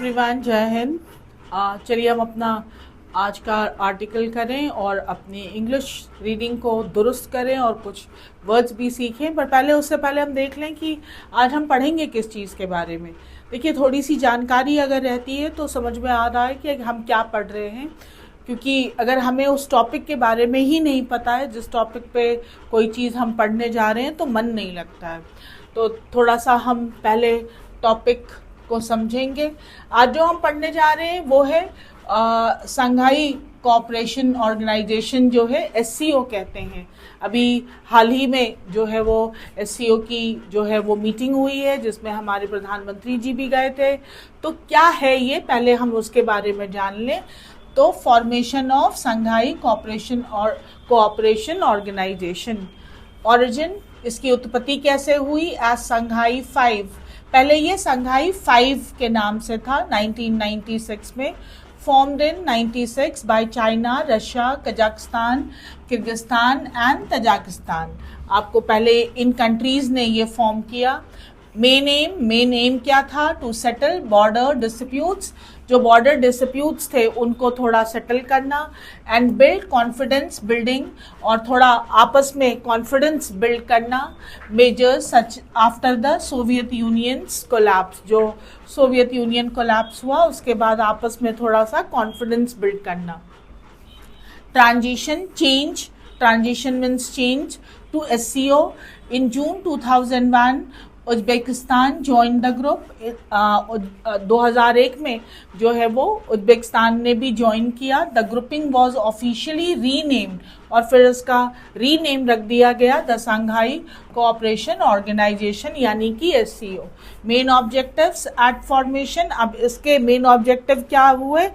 Everyone, जय हिंद। चलिए हम अपना आज का आर्टिकल करें और अपनी इंग्लिश रीडिंग को दुरुस्त करें और कुछ वर्ड्स भी सीखें। पर पहले उससे पहले हम देख लें कि आज हम पढ़ेंगे किस चीज़ के बारे में। देखिए, थोड़ी सी जानकारी अगर रहती है तो समझ में आ रहा है कि हम क्या पढ़ रहे हैं, क्योंकि अगर हमें उस टॉपिक के बारे में ही नहीं पता है जिस टॉपिक पे कोई चीज़ हम पढ़ने जा रहे हैं तो मन नहीं लगता है। तो थोड़ा सा हम पहले टॉपिक को समझेंगे। आज जो हम पढ़ने जा रहे हैं वो है संघाई कोऑपरेशन ऑर्गेनाइजेशन, जो है एससीओ कहते हैं। अभी हाल ही में जो है वो एससीओ की जो है वो मीटिंग हुई है जिसमें हमारे प्रधानमंत्री जी भी गए थे। तो क्या है ये, पहले हम उसके बारे में जान लें। तो formation of Shanghai cooperation organisation, origin, इसकी उत्पत्ति कैसे हुई? As Shanghai 5। पहले ये संघाई 5 के नाम से था। 1996 में formed in 96 by China, Russia, Kazakhstan, Kyrgyzstan and Tajikistan. आपको पहले इन कंट्रीज ने ये फॉर्म किया। मेन एम क्या था? टू सेटल बॉर्डर डिस्प्यूट्स, जो बॉर्डर डिस्प्यूट्स थे उनको थोड़ा सेटल करना, एंड बिल्ड कॉन्फिडेंस बिल्डिंग, और थोड़ा आपस में कॉन्फिडेंस बिल्ड करना। Measures such after the Soviet unions collapse, जो सोवियत यूनियन कोलैप्स हुआ उसके बाद आपस में थोड़ा सा कॉन्फिडेंस बिल्ड करना। Transition means change to SCO. In June 2001 Uzbekistan join the group. 2001 में जो है वो उज्बेकिस्तान ने भी ज्वाइन किया। The grouping was officially renamed, और फिर इसका रीनेम रख दिया गया द संघाई कोऑपरेशन ऑर्गेनाइजेशन, यानी कि SCO. Main objectives at formation, अब इसके मेन ऑब्जेक्टिव क्या हुए?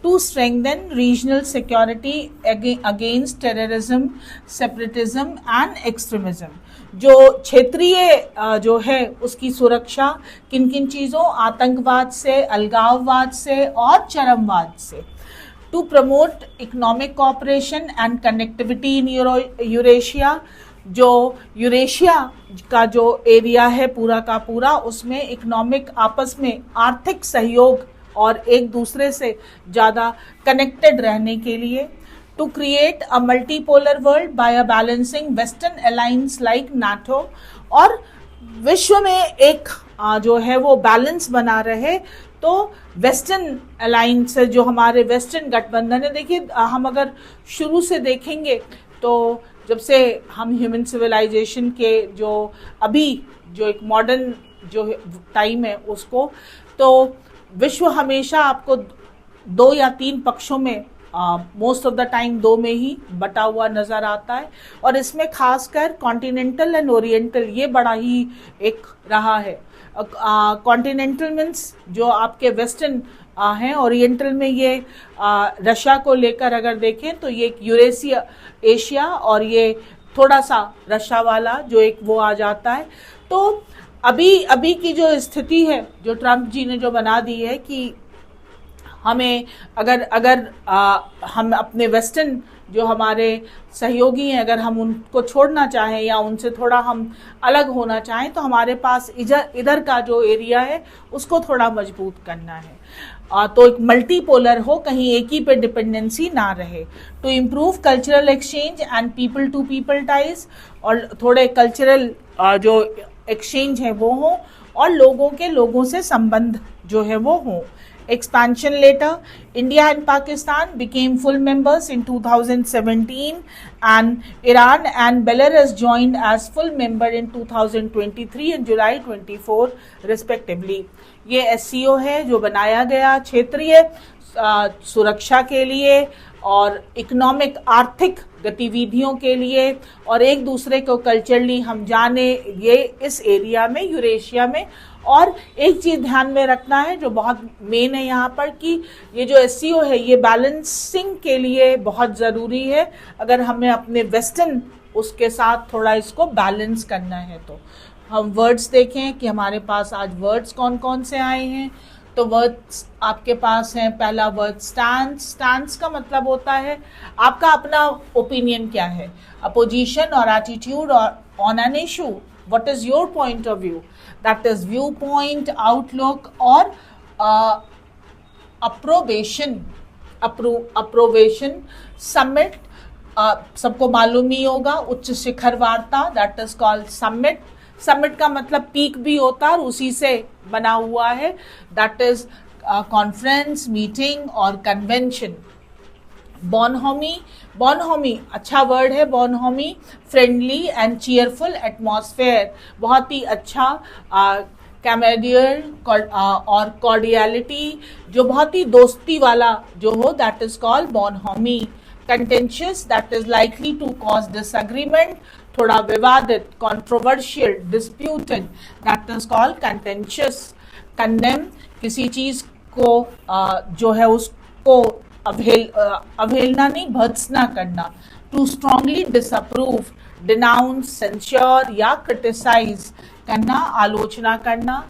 To strengthen regional security against terrorism, separatism and extremism. जो क्षेत्रीय जो है उसकी सुरक्षा किन किन चीज़ों? आतंकवाद से, अलगाववाद से और चरमवाद से। To promote economic cooperation and connectivity in Eurasia, जो यूरेशिया का जो एरिया है पूरा का पूरा, उसमें इकोनॉमिक आपस में आर्थिक सहयोग और एक दूसरे से ज़्यादा कनेक्टेड रहने के लिए। To create a multipolar world by a balancing western alliance like NATO, और विश्व में एक जो है वो बैलेंस बना रहे। तो वेस्टर्न अलायंस, जो हमारे वेस्टर्न गठबंधन है, देखिए हम अगर शुरू से देखेंगे तो जब से हम ह्यूमन सिविलाइजेशन के जो अभी जो एक मॉडर्न जो टाइम है उसको, तो विश्व हमेशा आपको 2 या 3 पक्षों में, मोस्ट ऑफ द टाइम 2 में ही बटा हुआ नजर आता है। और इसमें खासकर कॉन्टिनेंटल एंड ओरिएंटल, ये बड़ा ही एक रहा है। कॉन्टिनेंटल मीन्स जो आपके वेस्टर्न हैं, ओरिएंटल में ये रशिया को लेकर अगर देखें तो ये यूरेशिया, एशिया, और ये थोड़ा सा रशिया वाला जो एक वो आ जाता है। तो अभी की जो स्थिति है जो ट्रम्प जी ने जो बना दी है कि हमें अगर हम अपने वेस्टर्न जो हमारे सहयोगी हैं, अगर हम उनको छोड़ना चाहें या उनसे थोड़ा हम अलग होना चाहें, तो हमारे पास इधर का जो एरिया है उसको थोड़ा मजबूत करना है। तो एक मल्टीपोलर हो, कहीं एक ही पे डिपेंडेंसी ना रहे। To improve cultural exchange and people to people ties, और थोड़े कल्चरल जो एक्सचेंज है वो हो, और लोगों से संबंध जो है वो हो। Expansion later, India and Pakistan became full members in 2017, and Iran and Belarus joined as full member in 2023 and July 24 respectively. ये SCO है जो बनाया गया क्षेत्रीय सुरक्षा के लिए और इकोनॉमिक आर्थिक गतिविधियों के लिए, और एक दूसरे को कल्चरली हम जाने, ये इस एरिया में, यूरेशिया में। और एक चीज़ ध्यान में रखना है जो बहुत मेन है यहाँ पर, कि ये जो एससीओ है ये बैलेंसिंग के लिए बहुत ज़रूरी है। अगर हमें अपने वेस्टर्न उसके साथ थोड़ा इसको बैलेंस करना है तो हम वर्ड्स देखें कि हमारे पास आज वर्ड्स कौन कौन से आए हैं। तो वर्ड्स आपके पास हैं। पहला वर्ड स्टैंस का मतलब होता है आपका अपना ओपिनियन क्या है, अपोजिशन और attitude on an issue, what is your point of view, that is view point, outlook, और अप्रोवेशन समिट, सबको मालूम ही होगा, उच्च शिखर वार्ता, that is called summit. Summit का मतलब पीक भी होता है और उसी से बना हुआ है, दैट इज कॉन्फ्रेंस, मीटिंग और कन्वेंशन। बॉनहोमी अच्छा वर्ड है, बॉनहोमी, फ्रेंडली एंड चीयरफुल एटमॉस्फेयर, बहुत ही अच्छा कैमेडियर और कॉर्डियलिटी, जो बहुत ही दोस्ती वाला जो हो, that is called bonhomie. Contentious, that is likely to cause disagreement, थोड़ा विवादित, controversial, disputed, that is called contentious. Condemn, किसी चीज को जो है उसको अवहेलना नहीं, भत्सना करना। To strongly disapprove, denounce, censure या क्रिटिसाइज करना, आलोचना करना।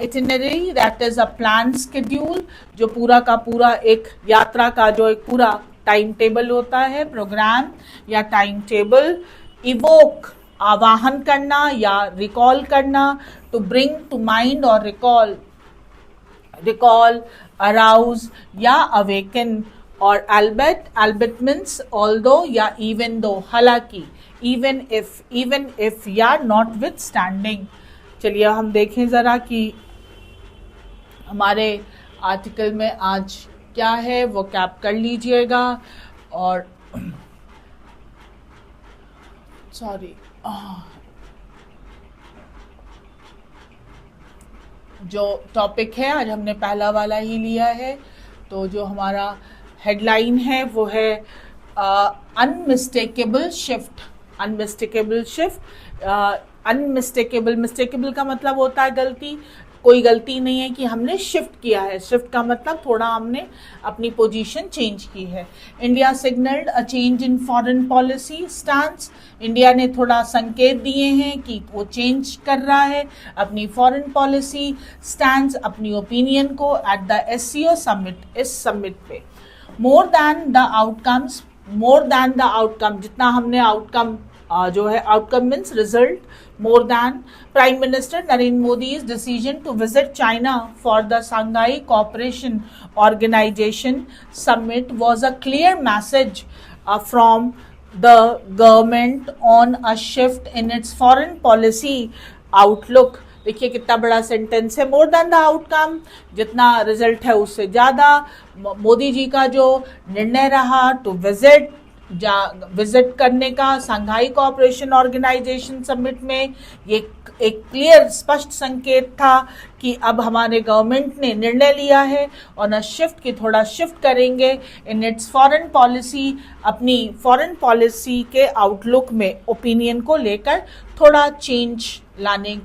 Itinerary, that is a plan schedule, जो पूरा का पूरा एक यात्रा का जो एक पूरा टाइम टेबल होता है, प्रोग्राम या टाइम टेबल। इवोक, आवाहन करना या रिकॉल करना, टू ब्रिंग टू माइंड और रिकॉल, अराउज या अवेकन। और अल्बेट मीन्स ऑल्दो या इवन दो, हालांकि, इवन इफ या नॉट विथ स्टैंडिंग। चलिए हम देखें जरा कि हमारे आर्टिकल में आज क्या है, वो कैप कर लीजिएगा। और सॉरी, जो टॉपिक है आज हमने पहला वाला ही लिया है, तो जो हमारा हेडलाइन है वो है अनमिस्टेकेबल शिफ्ट। मिस्टेकेबल का मतलब होता है गलती, कोई गलती नहीं है कि हमने शिफ्ट किया है। शिफ्ट का मतलब थोड़ा हमने अपनी पोजीशन चेंज की है। India signalled a change in foreign policy stance, India ने थोड़ा संकेत दिए हैं कि वो चेंज कर रहा है अपनी फॉरेन पॉलिसी स्टांस, अपनी ओपिनियन को एट द एससीओ समिट, इस समिट पे। मोर देन द आउटकम, जितना हमने आउटकम जो है, outcome means result, more than Prime Minister Narendra Modi's decision to visit China for the Shanghai Cooperation Organization summit was a clear message from the government on a shift in its foreign policy outlook। देखिए कितना बड़ा sentence है, more than the outcome, जितना result है उससे ज्यादा। मोदी जी का जो निर्णय रहा टू विजिट करने का संघाई कोऑपरेशन ऑर्गेनाइजेशन समिट में, ये एक क्लियर स्पष्ट संकेत था कि अब हमारे गवर्नमेंट ने निर्णय लिया है और न शिफ्ट की, थोड़ा शिफ्ट करेंगे इन इट्स फॉरेन पॉलिसी, अपनी फॉरेन पॉलिसी के आउटलुक में ओपिनियन को लेकर थोड़ा चेंज लाने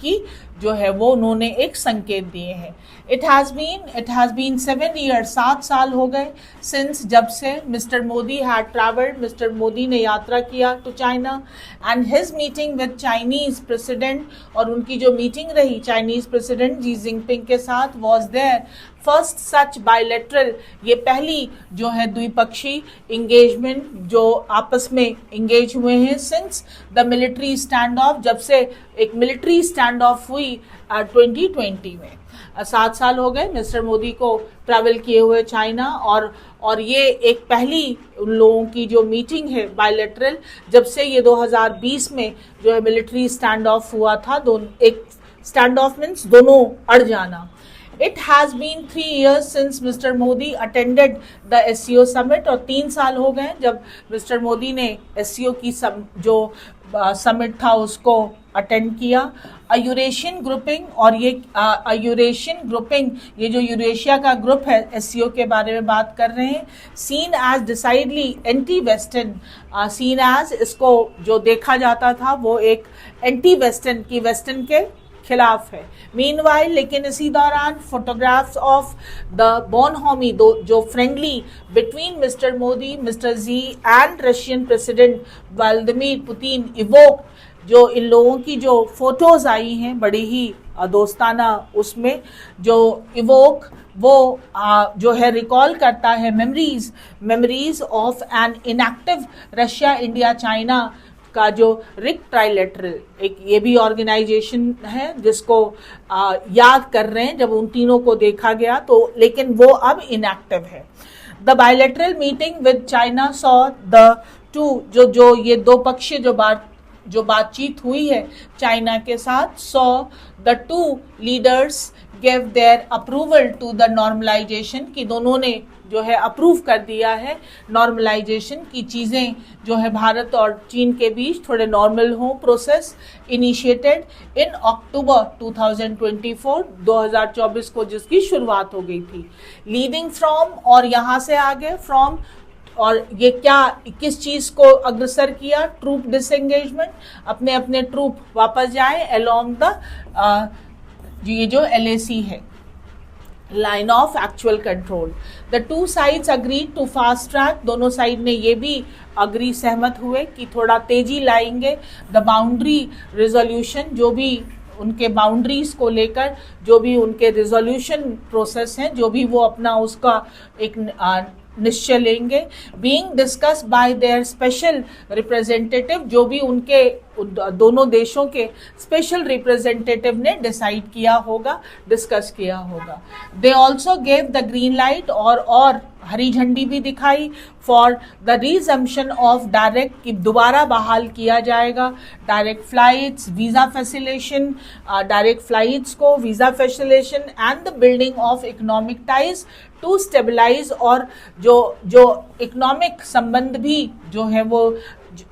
की जो है वो उन्होंने एक संकेत दिए हैं। इट हैज़ बीन 7 years, 7 साल हो गए सिंस, जब से mister Modi had travelled, mister Modi ने यात्रा किया to China and his meeting with Chinese president, और उनकी जो मीटिंग रही चाइनीज प्रेसिडेंट जी जिनपिंग के साथ was their first such bilateral, ये पहली जो है द्विपक्षीय इंगेजमेंट जो आपस में इंगेज हुए हैं since the military stand of, जब से एक मिलिट्री स्टैंड ऑफ हुई 2020 में। 7 साल हो गए मिस्टर मोदी को ट्रैवल किए हुए चाइना, और ये एक पहली उन लोगों की जो मीटिंग है बायलैटरल, जब से ये 2020 में जो है मिलिट्री स्टैंड ऑफ हुआ था। एक स्टैंड ऑफ मीन्स दोनों अड़ जाना। It has been 3 years since Mr. Modi attended the SCO summit, और 3 साल हो गए जब मिस्टर मोदी ने SCO की जो समिट था उसको अटेंड किया। यूरेशियन ग्रुपिंग, और ये यूरेशियन ग्रुपिंग, ये जो यूरेशिया का ग्रुप है SCO के बारे में बात कर रहे हैं, seen as decidedly anti western, seen as, इसको जो देखा जाता था वो एक एंटी वेस्टर्न की, वेस्टर्न के खिलाफ है। मीनवाइल, लेकिन इसी दौरान फोटोग्राफ्स ऑफ द बोनहोमी, जो friendly between mister Modi, mister Xi and Russian president Vladimir Putin evoke, जो इन लोगों की जो फोटोज आई हैं बड़ी ही दोस्ताना, उसमें जो इवोक वो जो है रिकॉल करता है memories of an inactive Russia India China का जो रिक ट्राइलेटरल एक ये भी ऑर्गेनाइजेशन है जिसको याद कर रहे हैं जब उन तीनों को देखा गया, तो लेकिन वो अब इनएक्टिव है। The bilateral meeting with China saw the to, जो ये दो पक्षीय जो बातचीत हुई है चाइना के साथ, saw the two leaders give their approval to the normalisation, कि दोनों ने जो है अप्रूव कर दिया है नॉर्मलाइजेशन की, चीज़ें जो है भारत और चीन के बीच थोड़े नॉर्मल हो। प्रोसेस इनिशिएटेड इन अक्टूबर 2024 को जिसकी शुरुआत हो गई थी। लीडिंग फ्रॉम, और यहाँ से आगे फ्रॉम, और ये क्या किस चीज़ को अग्रसर किया, ट्रूप डिसएंगेजमेंट, अपने अपने ट्रूप वापस जाए अलोंग द ये जो LAC है, line of actual control. The two sides agree to fast track, दोनों साइड ने ये भी सहमत हुए कि थोड़ा तेजी लाएंगे द बाउंड्री रिजोल्यूशन, जो भी उनके बाउंड्रीज को लेकर जो भी उनके रिजोल्यूशन प्रोसेस हैं, जो भी वो अपना उसका एक निश्चय लेंगे। Being discuss bye their special representative, जो भी उनके दोनों देशों के स्पेशल रिप्रेजेंटेटिव ने डिसाइड किया होगा, डिस्कस किया होगा। They also gave the green light, और हरी झंडी भी दिखाई for the resumption of direct, कि दोबारा बहाल किया जाएगा direct flights, visa facilitation, direct flights को, visa facilitation and the building of economic ties to stabilise, और जो इकोनॉमिक संबंध भी जो है वो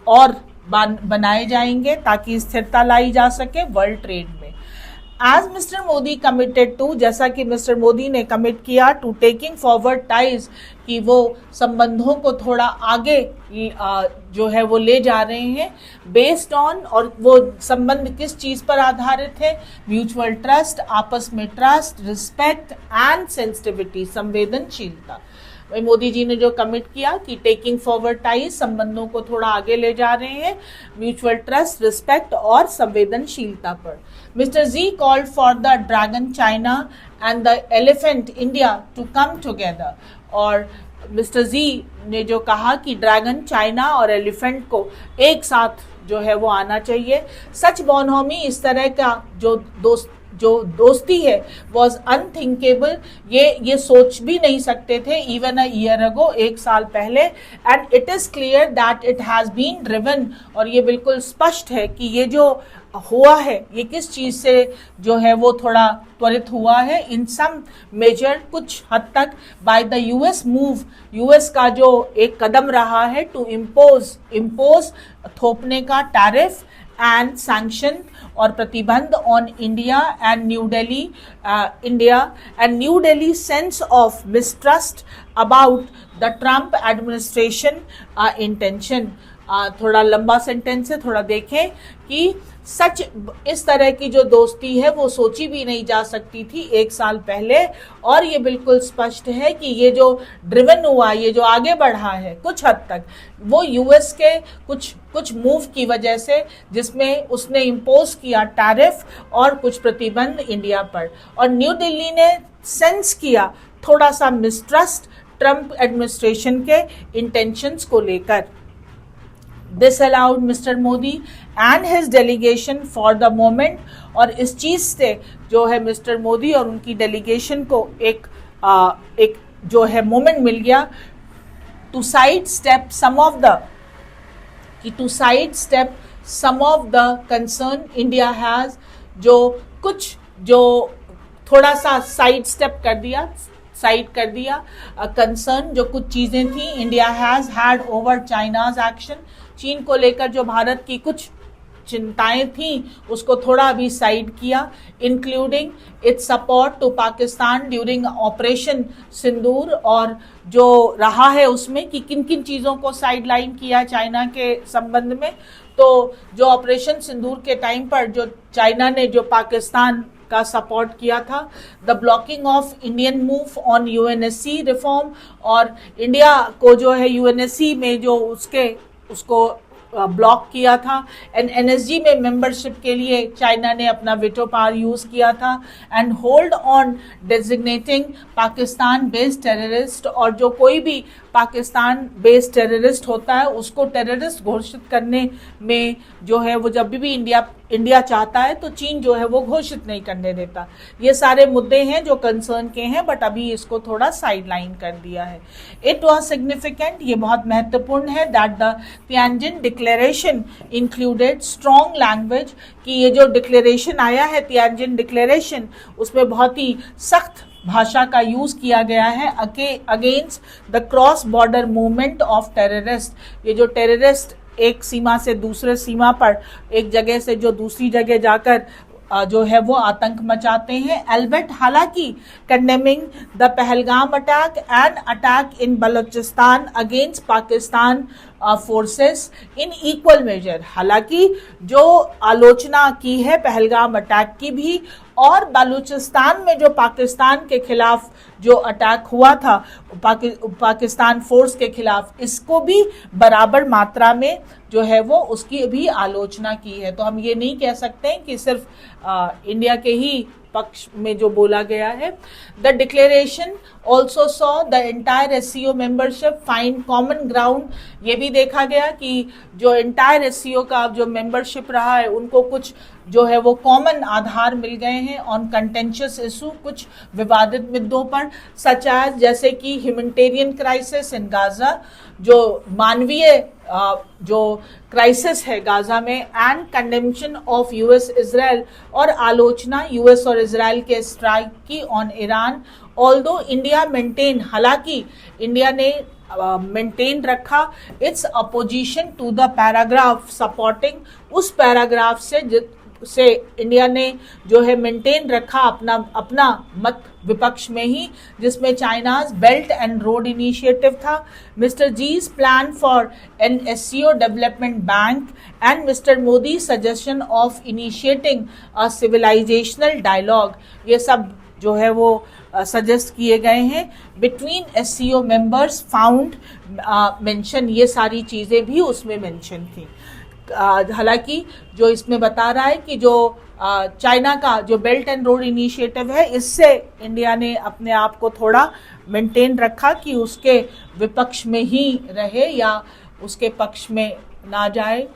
और बनाए जाएंगे ताकि स्थिरता लाई जा सके वर्ल्ड ट्रेड में। As mister Modi committed to, जैसा कि मिस्टर मोदी ने कमिट किया टू टेकिंग फॉरवर्ड टाइज, कि वो संबंधों को थोड़ा आगे जो है वो ले जा रहे हैं बेस्ड ऑन, और वो संबंध किस चीज़ पर आधारित है, म्यूचुअल ट्रस्ट, आपस में ट्रस्ट, रिस्पेक्ट एंड सेंसिटिविटी, संवेदनशीलता। भाई मोदी जी ने जो कमिट किया कि टेकिंग फॉरवर्ड टाइज, संबंधों को थोड़ा आगे ले जा रहे हैं म्यूचुअल ट्रस्ट, रिस्पेक्ट और संवेदनशीलता पर। Mister Xi called for the dragon China and the elephant India to come together, और मिस्टर जी ने जो कहा कि ड्रैगन चाइना और एलिफेंट को एक साथ जो है वो आना चाहिए। सच बोनहोमी, इस तरह का जो दोस्ती है वॉज अनथिंकेबल, ये सोच भी नहीं सकते थे इवन अ ईयर अगो, एक साल पहले। And it is clear that it has been driven, और ये बिल्कुल स्पष्ट है कि ये जो हुआ है ये किस चीज़ से जो है वो थोड़ा त्वरित हुआ है, इन सम मेजर, कुछ हद तक, by the US move, US का जो एक कदम रहा है टू इम्पोज थोपने का टैरिफ एंड सैंक्शन और प्रतिबंध on India and new Delhi sense of mistrust about the Trump administration intention. थोड़ा लंबा सेंटेंस है, थोड़ा देखें कि सच इस तरह की जो दोस्ती है वो सोची भी नहीं जा सकती थी एक साल पहले, और ये बिल्कुल स्पष्ट है कि ये जो ड्रिवन हुआ, ये जो आगे बढ़ा है कुछ हद तक, वो US के कुछ मूव की वजह से, जिसमें उसने इम्पोज किया टैरिफ और कुछ प्रतिबंध इंडिया पर, और न्यू दिल्ली ने सेंस किया थोड़ा सा मिसट्रस्ट ट्रम्प एडमिनिस्ट्रेशन के इंटेंशंस को लेकर। This allowed Mr. Modi and his delegation for the moment, और इस चीज़ से जो है मिस्टर मोदी और उनकी डेलीगेशन को एक जो है मोमेंट मिल गया to side step some of the concern India has, जो थोड़ा सा साइड कर दिया कंसर्न, जो कुछ चीज़ें थी India has had over China's action, चीन को लेकर जो भारत की कुछ चिंताएं थी उसको थोड़ा अभी साइड किया, including its support to Pakistan during operation Sindoor, और जो रहा है उसमें कि किन किन चीज़ों को साइड लाइन किया चाइना के संबंध में। तो जो ऑपरेशन सिंदूर के टाइम पर जो चाइना ने जो पाकिस्तान का सपोर्ट किया था, the blocking of Indian move on UNSC reform, और इंडिया को जो है UNSC में जो उसको ब्लॉक किया था। एंड एनएसजी में मेंबरशिप के लिए चाइना ने अपना वेटो पावर यूज किया था। And hold on designating Pakistan based terrorist, और जो कोई भी पाकिस्तान बेस्ड टेररिस्ट होता है उसको टेररिस्ट घोषित करने में जो है वो जब भी इंडिया चाहता है तो चीन जो है वो घोषित नहीं करने देता। ये सारे मुद्दे हैं जो कंसर्न के हैं, बट अभी इसको थोड़ा साइडलाइन कर दिया है। इट वॉज सिग्निफिकेंट, ये बहुत महत्वपूर्ण है, that the Tianjin declaration included strong language, कि ये जो डिक्लेरेशन आया है तियानजिन डिक्लेरेशन, उसमें बहुत ही सख्त भाषा का यूज किया गया है against the cross border movement of terrorist. ये जो टेररिस्ट एक सीमा से दूसरे सीमा पर, एक जगह से जो दूसरी जगह जाकर जो है वो आतंक मचाते हैं। एल्बर्ट हालांकि condemning the Pahalgam attack and attack in Balochistan against Pakistan forces in equal major, हालांकि जो आलोचना की है पहलगाम अटैक की भी, और बलूचिस्तान में जो पाकिस्तान के खिलाफ जो अटैक हुआ था पाकिस्तान फोर्स के खिलाफ, इसको भी बराबर मात्रा में जो है वो उसकी भी आलोचना की है। तो हम ये नहीं कह सकते हैं कि सिर्फ इंडिया के ही पक्ष में जो बोला गया है। The declaration also saw the entire SCO membership find common ground, ये भी देखा गया कि जो एंटायर एससीओ का जो मेंबरशिप रहा है उनको कुछ जो है वो कॉमन आधार मिल गए हैं ऑन कंटेंशियस इशू, कुछ विवादित मुद्दों पर, सच एज जैसे कि ह्यूमैनिटेरियन क्राइसिस इन गाजा, जो मानवीय जो क्राइसिस है गाजा में, and condemnation of US Israel, और आलोचना यूएस और इजराइल के स्ट्राइक की on Iran. Although India maintain, हालांकि इंडिया ने मेंटेन रखा its opposition to the paragraph supporting, उस पैराग्राफ से इंडिया ने जो है मेंटेन रखा अपना मत विपक्ष में ही, जिसमें China's belt and road initiative था, mister Xi's plan for an SCO development bank, and mister Modi suggestion of initiating a civilisational dialogue. ये सब जो है वो सजेस्ट किए गए हैं between SCO members found mention, ये सारी चीज़ें भी उसमें मेंशन थी। हालांकि जो इसमें बता रहा है कि जो चाइना का जो बेल्ट एंड रोड इनिशिएटिव है, इससे इंडिया ने अपने आप को थोड़ा मेंटेन रखा कि उसके विपक्ष में ही रहे या उसके पक्ष में ना जाए।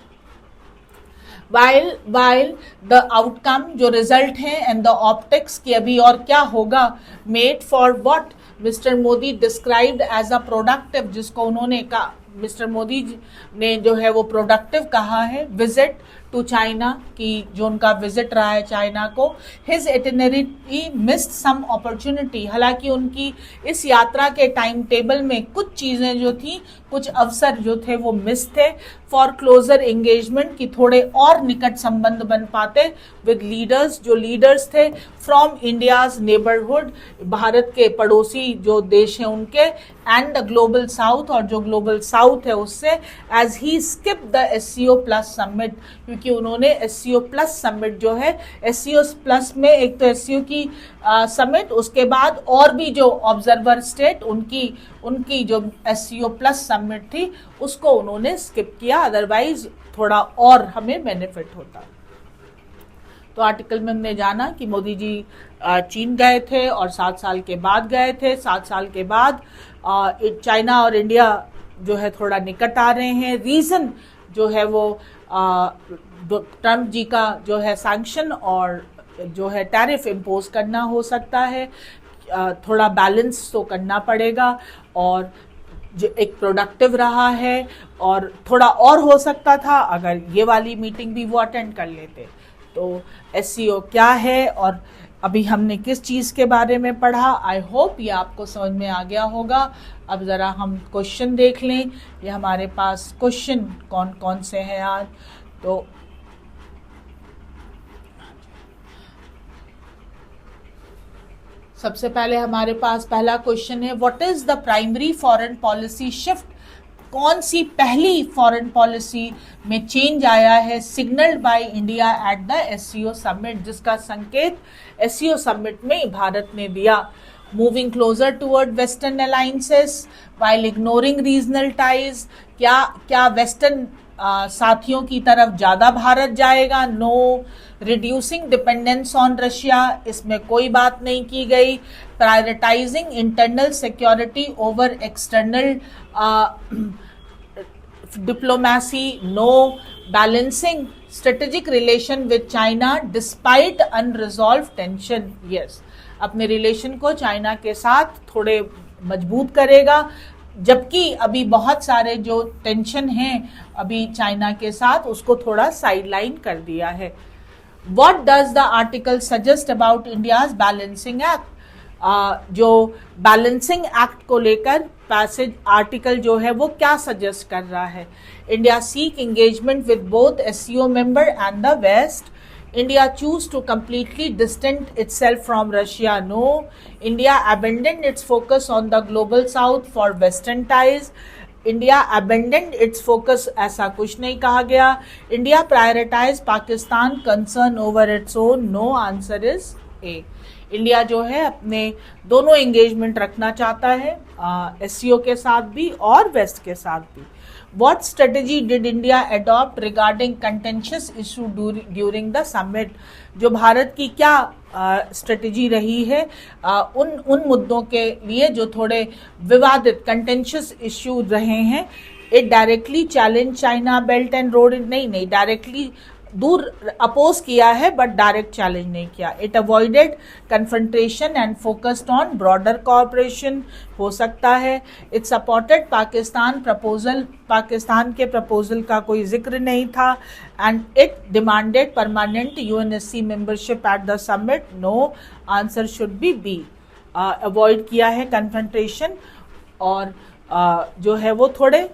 while the outcome जो रिजल्ट है एंड द ऑप्टिक्स की अभी और क्या होगा, made for what mister Modi described as a productive, जिसको उन्होंने कहा, मिस्टर मोदी ने जो है वो प्रोडक्टिव कहा है, विजिट टू चाइना, की जो उनका विजिट रहा है चाइना को। हिज इटिनरी मिस्ड सम अपॉर्चुनिटी, हालांकि उनकी इस यात्रा के टाइम टेबल में कुछ चीज़ें जो थी, कुछ अवसर जो थे वो मिस थे फॉर क्लोजर एंगेजमेंट, की थोड़े और निकट संबंध बन पाते विद लीडर्स, जो लीडर्स थे फ्रॉम इंडियाज नेबरहुड, भारत के पड़ोसी जो देश हैं उनके, एंड द ग्लोबल साउथ, और जो ग्लोबल साउथ है उससे, as he skip the SCO plus summit, क्योंकि उन्होंने एससीओ प्लस समिट जो है, एससीओ प्लस में एक तो एससीओ की समिट, उसके बाद और भी जो ऑब्जर्वर स्टेट उनकी जो एससीओ प्लस समिट थी उसको उन्होंने स्किप किया, अदरवाइज थोड़ा और हमें बेनिफिट होता। तो आर्टिकल में हमने जाना कि मोदी जी चीन गए थे और 7 साल के बाद गए थे। 7 साल के बाद चाइना और इंडिया जो है थोड़ा निकट आ रहे हैं। रीज़न जो है वो ट्रम्प जी का जो है सैंक्शन और जो है टैरिफ इम्पोज करना हो सकता है, थोड़ा बैलेंस तो करना पड़ेगा, और जो एक प्रोडक्टिव रहा है, और थोड़ा और हो सकता था अगर ये वाली मीटिंग भी वो अटेंड कर लेते। तो एससीओ क्या है और अभी हमने किस चीज़ के बारे में पढ़ा, आई होप ये आपको समझ में आ गया होगा। अब ज़रा हम क्वेश्चन देख लें, ये हमारे पास क्वेश्चन कौन कौन से हैं आज। तो सबसे पहले हमारे पास पहला क्वेश्चन है, what is the primary foreign policy shift, कौन सी पहली फॉरेन पॉलिसी में चेंज आया है signalled by India at the SCO summit, जिसका संकेत एससीओ समिट में भारत ने दिया। Moving closer toward western alliances while ignoring regional ties, क्या वेस्टर्न साथियों की तरफ ज़्यादा भारत जाएगा। No reducing dependence on Russia, इसमें कोई बात नहीं की गई। Prioritising internal security over external diplomacy, no. Balancing strategic relation with China despite unresolved tension, yes, अपने रिलेशन को चाइना के साथ थोड़े मजबूत करेगा, जबकि अभी बहुत सारे जो टेंशन हैं अभी चाइना के साथ, उसको थोड़ा साइडलाइन कर दिया है। What does the article suggest about India's balancing act? जो बैलेंसिंग एक्ट को लेकर पैसेज आर्टिकल जो है वो क्या सजेस्ट कर रहा है? India seek engagement with both SCO member and the west. India choose to completely distance itself from Russia, no. India abandoned its focus on the global south for western ties. India abandoned its focus, ऐसा कुछ नहीं कहा गया। India prioritize Pakistan concern over its own, no, answer is A. India जो है अपने दोनों engagement रखना चाहता है, एससीओ के साथ भी और वेस्ट के साथ भी। What strategy did India adopt regarding contentious issue during the summit? जो भारत की क्या स्ट्रेटेजी रही है उन मुद्दों के लिए जो थोड़े विवादित कंटेंशियस इश्यू रहे हैं। It directly challenge China belt and road, नहीं डायरेक्टली दूर अपोज किया है बट डायरेक्ट चैलेंज नहीं किया। It avoided confrontation and focused on broader cooperation, हो सकता है। It supported Pakistan proposal, Pakistan के प्रपोजल का कोई जिक्र नहीं था। And it demanded permanent UNSC membership at the summit, no, answer should be be. Avoid किया है कन्फ्रंटेशन और जो है वो थोड़े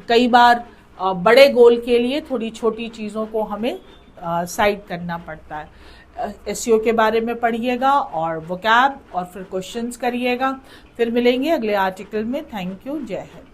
कई बार बड़े गोल के लिए थोड़ी छोटी चीज़ों को हमें साइड करना पड़ता है। एसईओ के बारे में पढ़िएगा और वोकैब और फिर क्वेश्चंस करिएगा। फिर मिलेंगे अगले आर्टिकल में। थैंक यू, जय हिंद।